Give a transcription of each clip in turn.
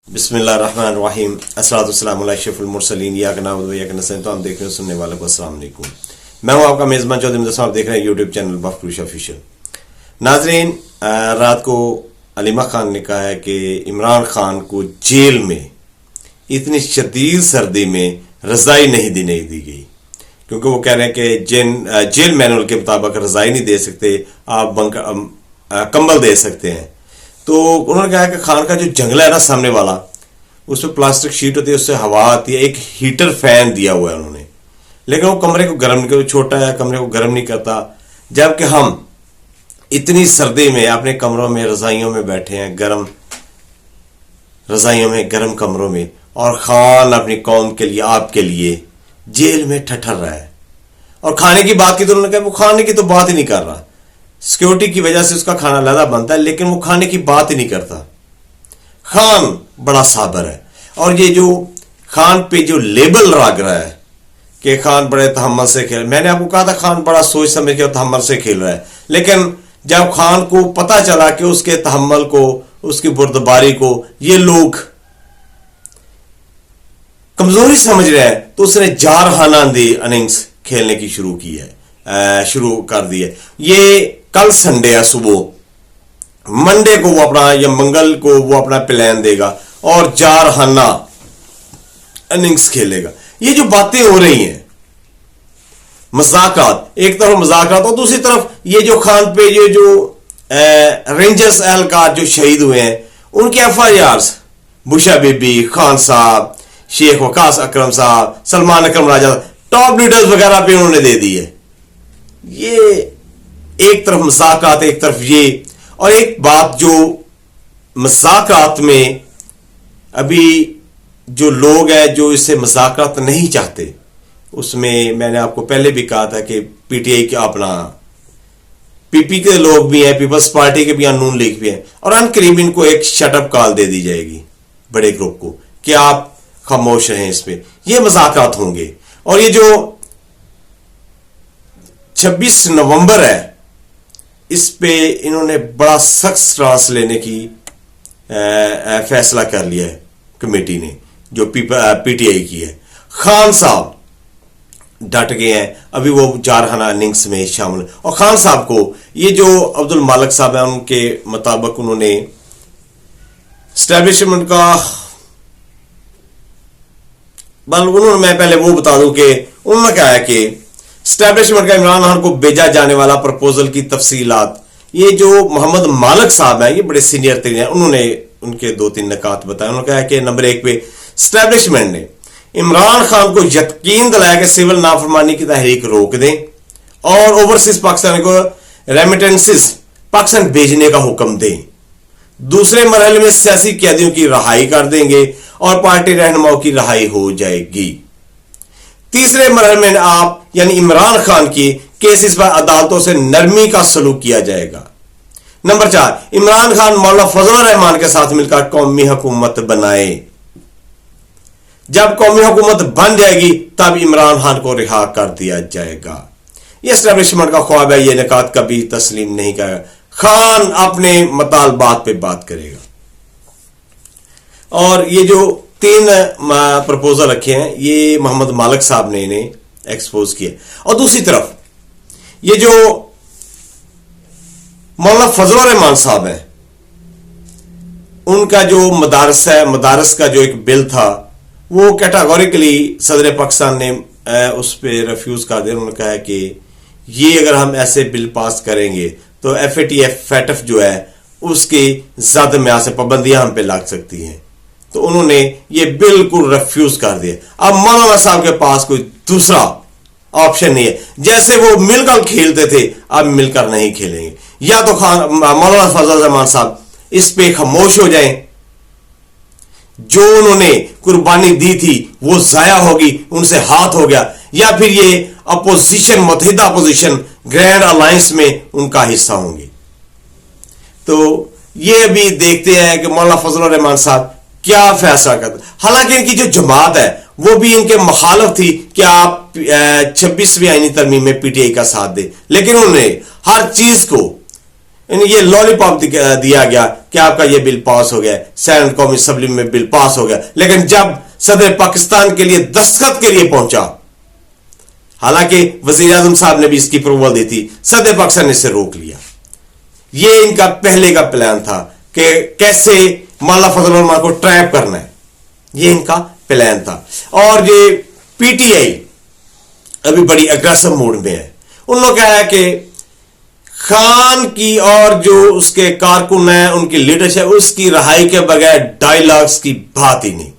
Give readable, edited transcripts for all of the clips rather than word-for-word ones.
بسم اللہ الرحمن الرحیم الصلاۃ والسلام علی اشرف المرسلین ایاک نعبد و ایاک نستعین۔ تو ہم دیکھ رہے ہیں سننے والوں کو السلام علیکم، میں ہوں آپ کا میزبان چودھری مدثر، آپ دیکھ رہے ہیں یوٹیوب چینل بف پروش آفیشیل۔ ناظرین، رات کو علیمہ خان نے کہا ہے کہ عمران خان کو جیل میں اتنی شدید سردی میں رضائی نہیں دی گئی، کیونکہ وہ کہہ رہے ہیں کہ جیل مینول کے مطابق رضائی نہیں دے سکتے، آپ کمبل دے سکتے ہیں۔ تو انہوں نے کہا کہ خان کا جو جنگلہ ہے نا سامنے والا، اس پہ پلاسٹک شیٹ ہوتی ہے، اس سے ہوا آتی ہے، ایک ہیٹر فین دیا ہوا ہے انہوں نے، لیکن وہ کمرے کو گرم نہیں کرتا، چھوٹا ہے کمرے کو گرم نہیں کرتا، جبکہ ہم اتنی سردی میں اپنے کمروں میں رضائیوں میں بیٹھے ہیں، گرم رضائیوں میں، گرم کمروں میں، اور خان اپنی قوم کے لیے، آپ کے لیے جیل میں ٹھٹر رہا ہے۔ اور کھانے کی بات کی تو انہوں نے کہا وہ کھانے کی تو بات ہی نہیں کر رہا، سیکیورٹی کی وجہ سے اس کا کھانا علیحدہ بنتا ہے، لیکن وہ کھانے کی بات ہی نہیں کرتا۔ خان بڑا صابر ہے، اور یہ جو خان پہ جو لیبل لگ رہا ہے کہ خان بڑے تحمل سے کھیل، میں نے آپ کو کہا تھا خان بڑا سوچ سمجھ کے اور تحمل سے کھیل رہا ہے، لیکن جب خان کو پتا چلا کہ اس کے تحمل کو، اس کی بردباری کو یہ لوگ کمزوری سمجھ رہے ہیں، تو اس نے جارحانہ اندھی اننگز کھیلنے کی شروع کر دی ہے۔ یہ کل سنڈے ہے، صبح منڈے کو وہ اپنا یا منگل کو وہ اپنا پلان دے گا اور جارحانہ اننگز کھیلے گا۔ یہ جو باتیں ہو رہی ہیں، مذاکرات، ایک طرف مذاکرات، اور دوسری طرف یہ جو خان پہ یہ جو رینجرز اہلکار جو شہید ہوئے ہیں ان کے ایف آئی آرز، بشا بی بی، خان صاحب، شیخ وقاص اکرم صاحب، سلمان اکرم راجہ، ٹاپ لیڈرز وغیرہ پہ انہوں نے دے دی ہے۔ یہ ایک طرف مذاکرات، ایک طرف یہ، اور ایک بات جو مذاکرات میں ابھی جو لوگ ہیں جو اس سے مذاکرات نہیں چاہتے، اس میں نے آپ کو پہلے بھی کہا تھا کہ پی ٹی آئی کے اپنا پی پی کے لوگ بھی ہیں، پیپلز پارٹی کے بھی ہیں، نون لیگ بھی ہیں، اور ان قریب ان کو ایک شٹ اپ کال دے دی جائے گی بڑے گروپ کو کہ آپ خاموش رہیں، اس پہ یہ مذاکرات ہوں گے۔ اور یہ جو 26 نومبر ہے، اس پہ انہوں نے بڑا سخت سٹانس لینے کی فیصلہ کر لیا ہے کمیٹی نے، جو پی ٹی آئی کی ہے۔ خان صاحب ڈٹ گئے ہیں، ابھی وہ جارحانہ اننگز میں شامل، اور خان صاحب کو یہ جو عبد المالک صاحب ہیں ان کے مطابق انہوں نے اسٹیبلشمنٹ کا، میں پہلے وہ بتا دوں کہ انہوں نے کہا ہے کہ اسٹیبلشمنٹ کا عمران خان کو بھیجا جانے والا پرپوزل کی تفصیلات، یہ جو محمد مالک صاحب ہیں، یہ بڑے سینئر ترین ہیں، انہوں نے ان کے 2-3 نکات بتائے۔ انہوں نے کہا کہ نمبر 1 پہ اسٹیبلشمنٹ نے عمران خان کو یقین دلایا کہ سول نافرمانی کی تحریک روک دیں اور اوورسیز پاکستان کو ریمیٹنسز پاکستان بھیجنے کا حکم دیں۔ دوسرے مرحلے میں سیاسی قیدیوں کی رہائی کر دیں گے اور پارٹی رہنماؤں کی رہائی ہو جائے گی۔ تیسرے مرحلے میں آپ یعنی عمران خان کی کیسز پر عدالتوں سے نرمی کا سلوک کیا جائے گا۔ نمبر 4، عمران خان مولانا فضل الرحمان کے ساتھ مل کر قومی حکومت بنائے۔ جب قومی حکومت بن جائے گی تب عمران خان کو رہا کر دیا جائے گا۔ یہ اسٹیبلشمنٹ کا خواب ہے، یہ نکات کبھی تسلیم نہیں کرے گا۔ خان اپنے مطالبات پہ بات کرے گا۔ اور یہ جو 3 پرپوزل رکھے ہیں، یہ محمد مالک صاحب نے انہیں ایکسپوز کیا۔ اور دوسری طرف یہ جو مولانا فضل الرحمان صاحب ہیں، ان کا جو مدارس ہے، مدارس کا جو ایک بل تھا، وہ کیٹاگوریکلی صدر پاکستان نے اس پہ ریفیوز کر دیا۔ انہوں نے کہا ہے کہ یہ اگر ہم ایسے بل پاس کریں گے تو F A T F FATF جو ہے اس کی زیادہ میعاد سے پابندیاں ہم پہ لگ سکتی ہیں، تو انہوں نے یہ بالکل ریفیوز کر دیا۔ اب مولانا صاحب کے پاس کوئی دوسرا آپشن نہیں ہے، جیسے وہ مل کر کھیلتے تھے اب مل کر نہیں کھیلیں گے، یا تو مولانا فضل الرحمان صاحب اس پہ خاموش ہو جائیں، جو انہوں نے قربانی دی تھی وہ ضائع ہوگی، ان سے ہاتھ ہو گیا، یا پھر یہ اپوزیشن، متحدہ اپوزیشن گرینڈ الائنس میں ان کا حصہ ہوں گے۔ تو یہ ابھی دیکھتے ہیں کہ مولانا فضل الرحمان صاحب کیا فیصلہ کرتے۔ حالانکہ ان کی جو جماعت ہے وہ بھی ان کے مخالف تھی کہ آپ 26ویں آئینی ترمیم میں پی ٹی آئی کا ساتھ دیں، لیکن انہوں نے ہر چیز کو یہ لالی پاپ دیا گیا کہ آپ کا یہ بل پاس ہو گیا، سینٹ قومی اسمبلی میں بل پاس ہو گیا، لیکن جب صدر پاکستان کے لیے دستخط کے لیے پہنچا، حالانکہ وزیر اعظم صاحب نے بھی اس کی اپروول دی تھی، صدر پاکستان نے اسے روک لیا۔ یہ ان کا پہلے کا پلان تھا کہ کیسے مولانا فضل الرحمان کو ٹریپ کرنا ہے، یہ ان کا پلان تھا۔ اور یہ پی ٹی آئی ابھی بڑی اگریسو موڈ میں ہے، انہوں نے کہا ہے کہ خان کی اور جو اس کے کارکن ہیں ان کی لیڈرشپ، اس کی رہائی کے بغیر ڈائیلاگز کی بات ہی نہیں۔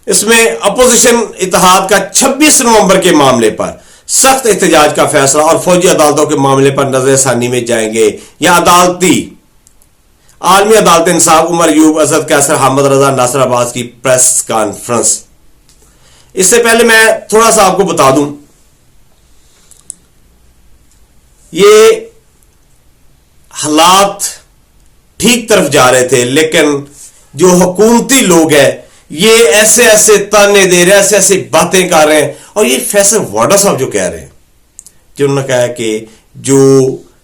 اس میں اپوزیشن اتحاد کا 26 نومبر کے معاملے پر سخت احتجاج کا فیصلہ اور فوجی عدالتوں کے معاملے پر نظر ثانی میں جائیں گے، یا عالمی عدالت انصاف عمر ایوب، اسد قیصر، حامد رضا، ناصر عباس کی پریس کانفرنس۔ اس سے پہلے میں تھوڑا سا آپ کو بتا دوں، یہ حالات ٹھیک طرف جا رہے تھے، لیکن جو حکومتی لوگ ہیں یہ ایسے ایسے تانے دے رہے ہیں، ایسے ایسے باتیں کر رہے ہیں۔ اور یہ فیصل واڈا صاحب جو کہہ رہے ہیں، جنہوں نے کہا کہ جو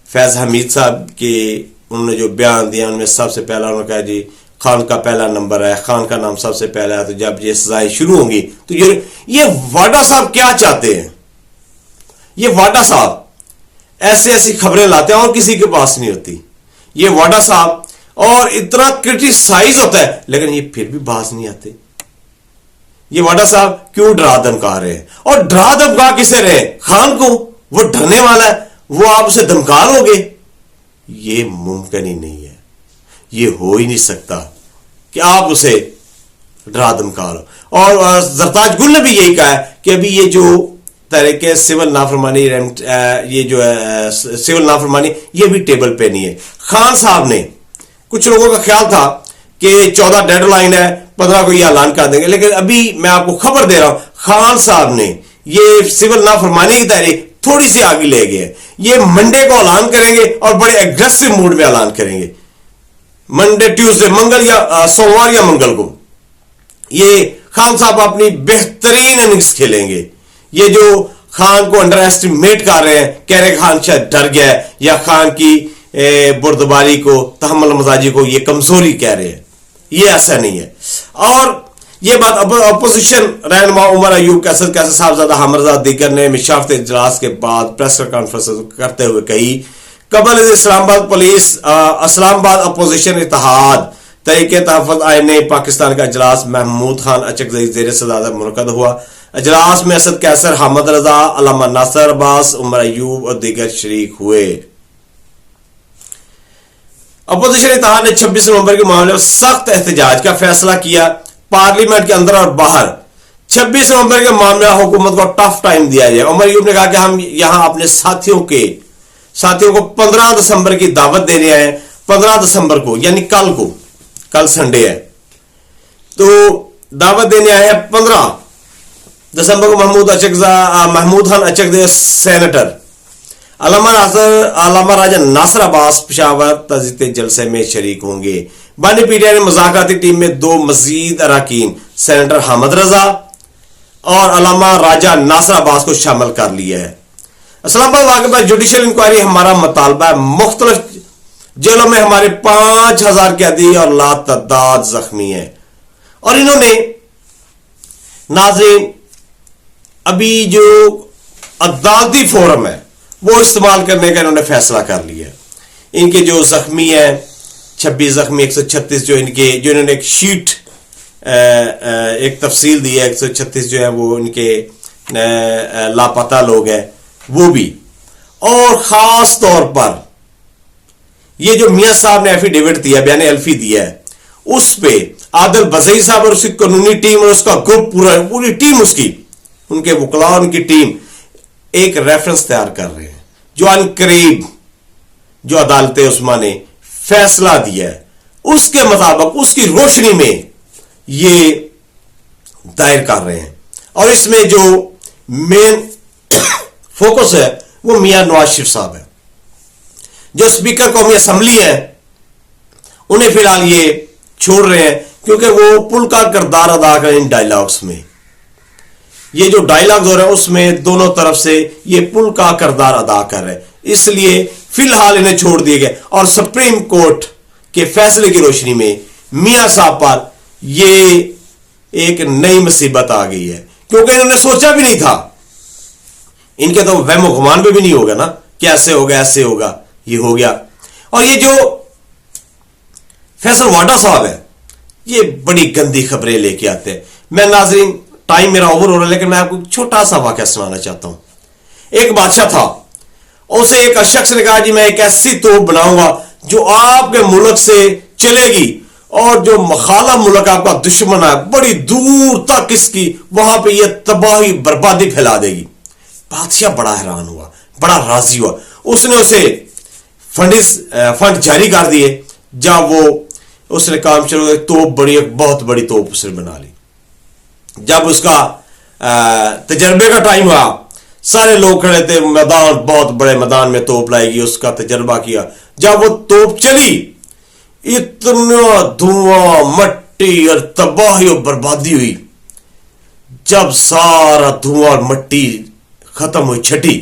فیض حمید صاحب کے انہوں نے جو بیان دیا ان میں سب سے پہلا انہوں نے کہا جی خان کا پہلا نمبر ہے، خان کا نام سب سے پہلا ہے، تو جب یہ سزائیں شروع ہوں گی تو یہ واڈا صاحب کیا چاہتے ہیں؟ یہ واڈا صاحب ایسی ایسی خبریں لاتے ہیں اور کسی کے پاس نہیں ہوتی۔ یہ واڈا صاحب اور اتنا کرٹیسائز ہوتا ہے لیکن یہ پھر بھی باز نہیں آتے۔ یہ واڈا صاحب کیوں ڈرا دھمکا رہے ہیں؟ اور ڈرا دھمکا کسے رہے؟ خان کو، وہ ڈرنے والا ہے، وہ آپ اسے دھمکا لو گے؟ یہ ممکن ہی نہیں ہے، یہ ہو ہی نہیں سکتا کہ آپ اسے ڈرا دھمکا لو۔ اور زرتاج گل نے بھی یہی کہا ہے کہ ابھی یہ جو تحریک سول نافرمانی، یہ جو ہے سول نافرمانی، یہ بھی ٹیبل پہ نہیں ہے۔ خان صاحب نے، کچھ لوگوں کا خیال تھا کہ 14 ڈیڈ لائن ہے، 15 کو یہ اعلان کر دیں گے، لیکن ابھی میں آپ کو خبر دے رہا ہوں خان صاحب نے یہ سول نافرمانی کی تحریک تھوڑی سی آگے لے گئے، یہ منڈے کو اعلان کریں گے اور بڑے ایگریسو موڈ میں اعلان کریں گے، منڈے ٹیوزڈے، منگل یا سوموار یا منگل کو یہ خان صاحب اپنی بہترین اننگز کھیلیں گے۔ یہ جو خان کو انڈر ایسٹیمیٹ کر رہے ہیں، کہہ رہے خان شاید ڈر گیا ہے یا خان کی بردباری کو، تحمل مزاجی کو یہ کمزوری کہہ رہے ہیں، یہ ایسا نہیں ہے۔ اور یہ بات اپوزیشن رہنما عمر ایوب، قیصر صاحبزادہ، حامد رضا دیگر نے مشافت اجلاس کے بعد پریس کانفرنس کرتے ہوئے کہی۔ قبل اسلام آباد پولیس اسلام آباد اپوزیشن اتحاد تحریک تحفظ آئین پاکستان کا اجلاس محمود خان اچکزئی زیر صدارت منعقد ہوا۔ اجلاس میں اسد قیصر، حامد رضا، علامہ ناصر عباس، عمر ایوب اور دیگر شریک ہوئے۔ اپوزیشن اتحاد نے 26 نومبر کے معاملے میں سخت احتجاج کا فیصلہ کیا، پارلیمنٹ کے اندر اور باہر۔ 26 نومبر کے معاملہ حکومت کو ٹف ٹائم دیا جائے۔ عمر ایوب نے کہا کہ ہم یہاں اپنے ساتھیوں کو 15 دسمبر کی دعوت دینے آئے ہیں، 15 دسمبر کو یعنی کل سنڈے ہے، تو دعوت دینے آئے ہیں 15 دسمبر کو۔ محمود خان اچکزئی سینیٹر، علامہ راجہ ناصر عباس پشاور تعزیتی جلسے میں شریک ہوں گے۔ بانی پی ٹی آئی نے مذاکراتی ٹیم میں 2 مزید اراکین سینیٹر حامد رضا اور علامہ راجہ ناصر عباس کو شامل کر لیا ہے۔ اسلام آباد واقعے پر جوڈیشل انکوائری ہمارا مطالبہ ہے، مختلف جیلوں میں ہمارے 5000 قیدی اور لاتعداد زخمی ہیں۔ اور انہوں نے ناظرین ابھی جو عدالتی فورم ہے وہ استعمال کرنے کا انہوں نے فیصلہ کر لیا۔ ان کے جو زخمی ہیں 26 زخمی، 136 جو انہوں نے ایک شیٹ ایک تفصیل دی ہے، 136 جو ہے وہ ان کے لاپتہ لوگ ہیں وہ بھی۔ اور خاص طور پر یہ جو میاں صاحب نے ایفیڈیوٹ دیا، بیان الفی دیا ہے، اس پہ عادل بزئی صاحب اور اس کی قانونی ٹیم اور اس کا گروپ پوری ٹیم، اس کی ان کے وکلاء اور ان کی ٹیم ایک ریفرنس تیار کر رہے ہیں جو ان قریب جو عدالت عظمیٰ نے فیصلہ دیا ہے اس کے مطابق، اس کی روشنی میں یہ دائر کر رہے ہیں۔ اور اس میں جو مین فوکس ہے وہ میاں نواز شریف صاحب ہے، جو اسپیکر قومی اسمبلی ہے، انہیں فی الحال یہ چھوڑ رہے ہیں کیونکہ وہ پل کا کردار ادا کریں ان ڈائیلاگز میں۔ یہ جو ڈائیلاگز ہو رہا ہے اس میں دونوں طرف سے یہ پل کا کردار ادا کر رہے ہیں، اس لیے فی الحال انہیں چھوڑ دیے گئے اور سپریم کورٹ کے فیصلے کی روشنی میں میاں صاحب پر یہ ایک نئی مصیبت آ گئی ہے، کیونکہ انہوں نے سوچا بھی نہیں تھا، ان کے تو وہم و گمان پہ بھی نہیں ہوگا نا کہ ایسے ہوگا ایسے ہوگا، یہ ہو گیا۔ اور یہ جو فیصل واڈا صاحب ہے یہ بڑی گندی خبریں لے کے آتے ہیں۔ میں ناظرین ٹائم میرا اوور ہو رہا ہے لیکن میں آپ کو چھوٹا سا واقعہ سنانا چاہتا ہوں۔ ایک بادشاہ تھا، اسے ایک شخص نے کہا جی میں ایک ایسی توپ بناؤں گا جو آپ کے ملک سے چلے گی اور جو مخالف ملک آپ کا دشمن ہے بڑی دور تک اس کی وہاں پہ یہ تباہی بربادی پھیلا دے گی۔ بادشاہ بڑا حیران ہوا، بڑا راضی ہوا، اس نے اسے فنڈ جاری کر دیے۔ جب وہ اس نے کام شروع کیا، توپ بڑی ایک بہت بڑی توپ اس نے بنا لی۔ جب اس کا تجربے کا ٹائم ہوا، سارے لوگ کھڑے تھے، میدان بہت بڑے میدان میں توپ لائے گی، اس کا تجربہ کیا۔ جب وہ توپ چلی اتنا دھواں مٹی اور تباہی اور بربادی ہوئی۔ جب سارا دھواں اور مٹی ختم ہوئی چھٹی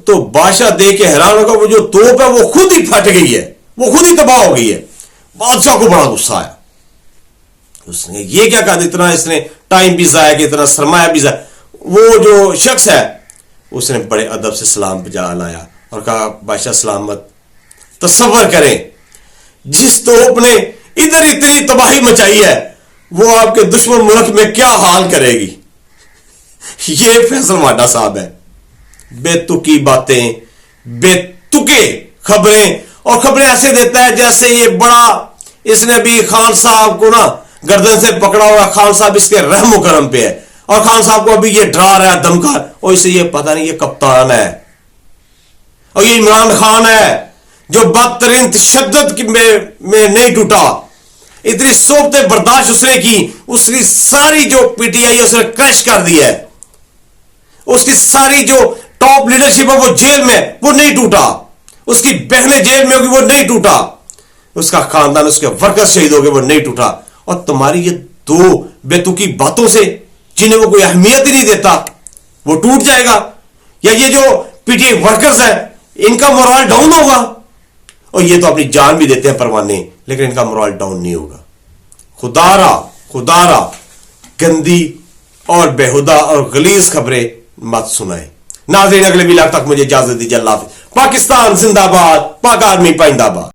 تو بادشاہ دیکھ کے حیران ہوگا، وہ جو توپ ہے وہ خود ہی پھٹ گئی ہے، وہ خود ہی تباہ ہو گئی ہے۔ بادشاہ کو بڑا غصہ آیا، اس نے یہ کیا کہا، اتنا اس نے ٹائم بھی ضائع کیا، اتنا سرمایہ بھی ضائع۔ وہ جو شخص ہے اس نے بڑے ادب سے سلام بجا لایا اور کہا بادشاہ سلامت، تصور کریں جس توپ نے ادھر اتنی تباہی مچائی ہے وہ آپ کے دشمن ملک میں کیا حال کرے گی۔ یہ فیصل واڈا صاحب ہے، بے تکی باتیں، بے تکے خبریں، اور خبریں ایسے دیتا ہے جیسے یہ بڑا، اس نے بھی خان صاحب کو نا گردن سے پکڑا ہوا، خان صاحب اس کے رحم و کرم پہ ہے اور خان صاحب کو ابھی یہ ڈرا رہا ہے دمکا، اور اسے یہ پتہ نہیں یہ کپتان ہے اور یہ عمران خان ہے جو بدترین تشدد میں نہیں ٹوٹا، اتنی صحبتیں برداشت اس نے کی، اس کی ساری جو پی ٹی آئی اس نے کریش کر دی ہے، اس کی ساری جو ٹاپ لیڈرشپ ہے وہ جیل میں، وہ نہیں ٹوٹا، اس کی بہنیں جیل میں ہوگی وہ نہیں ٹوٹا، اس کا خاندان، اس کے ورکر شہید ہو گئے وہ نہیں ٹوٹا، اور تمہاری یہ دو بے تکی باتوں سے جنہیں وہ کوئی اہمیت ہی نہیں دیتا وہ ٹوٹ جائے گا، یا یہ جو پی ٹی آئی ورکرز ہیں ان کا مورال ڈاؤن ہوگا، اور یہ تو اپنی جان بھی دیتے ہیں پروانے لیکن ان کا مورال ڈاؤن نہیں ہوگا۔ خدارا گندی اور بےہودہ اور غلیظ خبریں مت سنائیں۔ ناظرین اگلے ویلاگ تک مجھے اجازت دیجیے، اللہ حافظ۔ پاکستان زندہ باد، پاک آرمی پائندہ باد۔